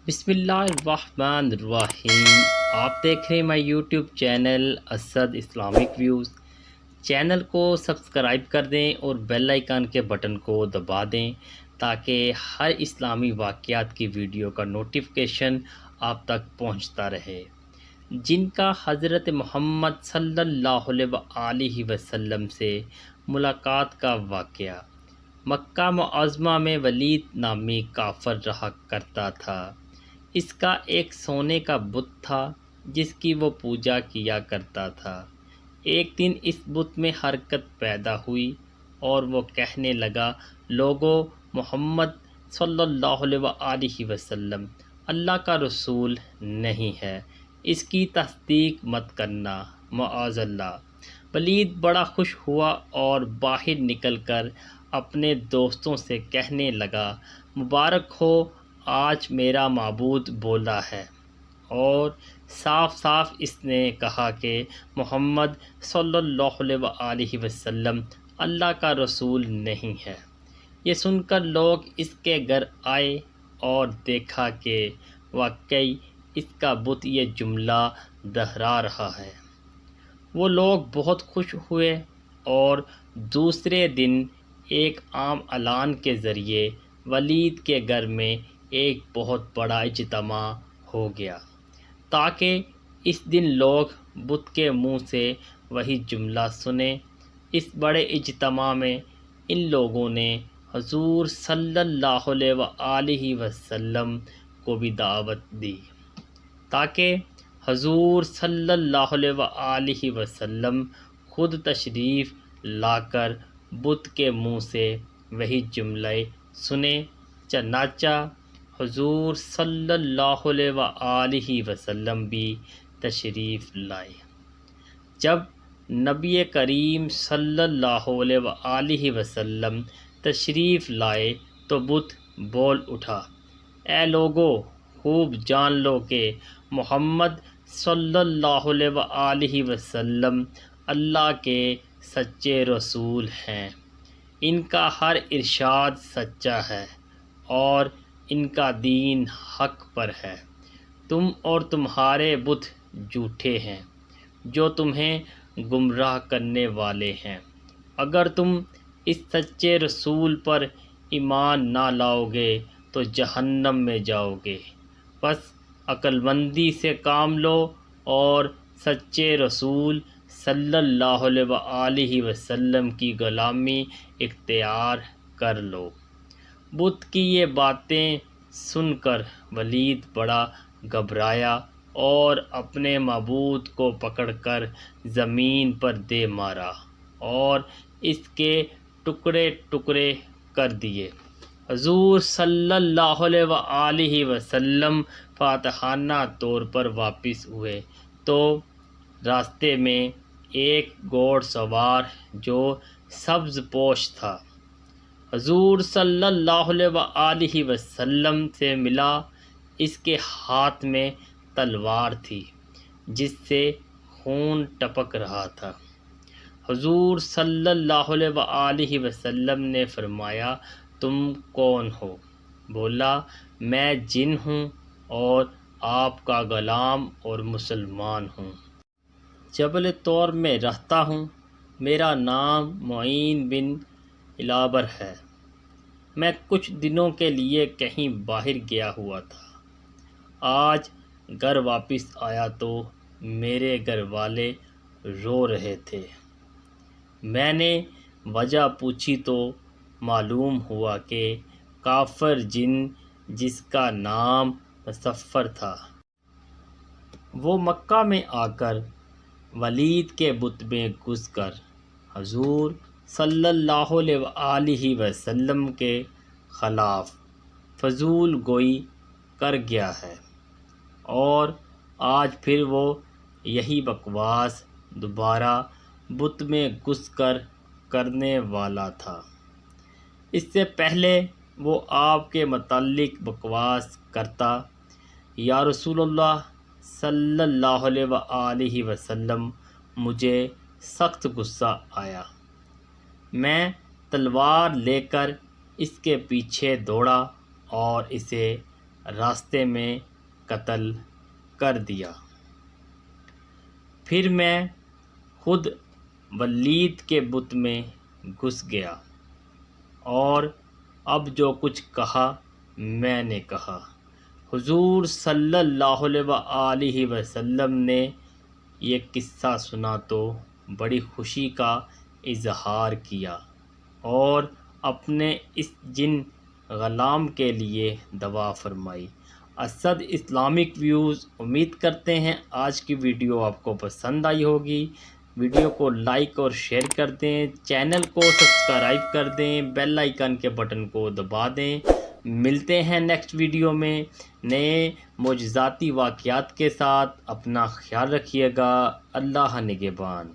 بسم اللہ الرحمن الرحیم۔ آپ دیکھ رہے ہیں میں YouTube channel Asad Islamic views. Channel کو سبسکرائب کر دیں اور بیل آئیکن کے بٹن کو دبا دیں تاکہ ہر اسلامی واقعات کی ویڈیو کا نوٹیفیکیشن آپ تک پہنچتا رہے۔ جن کا حضرت محمد صلی اللہ علیہ وسلم سے ملاقات کا واقعہ۔ مکہ معظمہ میں ولید نامی کافر رہا کرتا تھا۔ اس کا ایک سونے کا بت تھا جس کی وہ پوجا کیا کرتا تھا۔ ایک دن اس بت میں حرکت پیدا ہوئی اور وہ کہنے لگا، لوگو، محمد صلی اللہ علیہ وسلم اللہ کا رسول نہیں ہے، اس کی تصدیق مت کرنا، معاذ اللہ۔ ولید بڑا خوش ہوا اور باہر نکل کر اپنے دوستوں سے کہنے لگا، مبارک ہو، آج میرا معبود بولا ہے اور صاف صاف اس نے کہا کہ محمد صلی اللہ علیہ وسلم اللہ کا رسول نہیں ہے۔ یہ سن کر لوگ اس کے گھر آئے اور دیکھا کہ واقعی اس کا بت یہ جملہ دہرا رہا ہے۔ وہ لوگ بہت خوش ہوئے اور دوسرے دن ایک عام اعلان کے ذریعے ولید کے گھر میں ایک بہت بڑا اجتماع ہو گیا تاکہ اس دن لوگ بت کے منہ سے وہی جملہ سنیں۔ اس بڑے اجتماع میں ان لوگوں نے حضور صلی اللہ علیہ وسلم کو بھی دعوت دی تاکہ حضور صلی اللہ علیہ وسلم خود تشریف لا کر بت کے منہ سے وہی جملے سنیں۔ چنانچہ حضور صلی اللہ علیہ وسلم بھی تشریف لائے۔ جب نبی کریم صلی اللہ علیہ وسلم تشریف لائے تو بت بول اٹھا، اے لوگو، خوب جان لو کہ محمد صلی اللہ علیہ وسلم اللہ کے سچے رسول ہیں۔ ان کا ہر ارشاد سچا ہے اور ان کا دین حق پر ہے۔ تم اور تمہارے بت جھوٹے ہیں جو تمہیں گمراہ کرنے والے ہیں۔ اگر تم اس سچے رسول پر ایمان نہ لاؤ گے تو جہنم میں جاؤ گے۔ بس عقل مندی سے کام لو اور سچے رسول صلی اللہ علیہ وسلم کی غلامی اختیار کر لو۔ بت کی یہ باتیں سن کر ولید بڑا گھبرایا اور اپنے معبود کو پکڑ کر زمین پر دے مارا اور اس کے ٹکڑے ٹکڑے کر دیے۔ حضور صلی اللہ علیہ وسلم فاتحانہ طور پر واپس ہوئے تو راستے میں ایک گھوڑ سوار جو سبز پوش تھا حضور صلی اللہ علیہ وسلم سے ملا۔ اس کے ہاتھ میں تلوار تھی جس سے خون ٹپک رہا تھا۔ حضور صلی اللہ علیہ وسلم نے فرمایا، تم کون ہو؟ بولا، میں جن ہوں اور آپ کا غلام اور مسلمان ہوں۔ جبل طور میں رہتا ہوں۔ میرا نام معین بن علابر ہے۔ میں کچھ دنوں کے لیے کہیں باہر گیا ہوا تھا۔ آج گھر واپس آیا تو میرے گھر والے رو رہے تھے۔ میں نے وجہ پوچھی تو معلوم ہوا کہ کافر جن جس کا نام مصفر تھا، وہ مکہ میں آ کر ولید کے بت میں گھس کر حضور صلی اللہ علیہ وسلم کے خلاف فضول گوئی کر گیا ہے اور آج پھر وہ یہی بکواس دوبارہ بت میں گھس کر کرنے والا تھا۔ اس سے پہلے وہ آپ کے متعلق بکواس کرتا، یا رسول اللہ صلی اللہ علیہ وسلم، مجھے سخت غصہ آیا۔ میں تلوار لے کر اس کے پیچھے دوڑا اور اسے راستے میں قتل کر دیا۔ پھر میں خود ولید کے بت میں گھس گیا اور اب جو کچھ کہا میں نے کہا۔ حضور صلی اللہ علیہ وسلم نے یہ قصہ سنا تو بڑی خوشی کا اظہار کیا اور اپنے اس جن غلام کے لیے دعا فرمائی۔ اسد اسلامک ویوز، امید کرتے ہیں آج کی ویڈیو آپ کو پسند آئی ہوگی۔ ویڈیو کو لائک اور شیئر کر دیں، چینل کو سبسکرائب کر دیں، بیل آئیکن کے بٹن کو دبا دیں۔ ملتے ہیں نیکسٹ ویڈیو میں نئے معجزاتی واقعات کے ساتھ۔ اپنا خیال رکھیے گا۔ اللہ نگہبان۔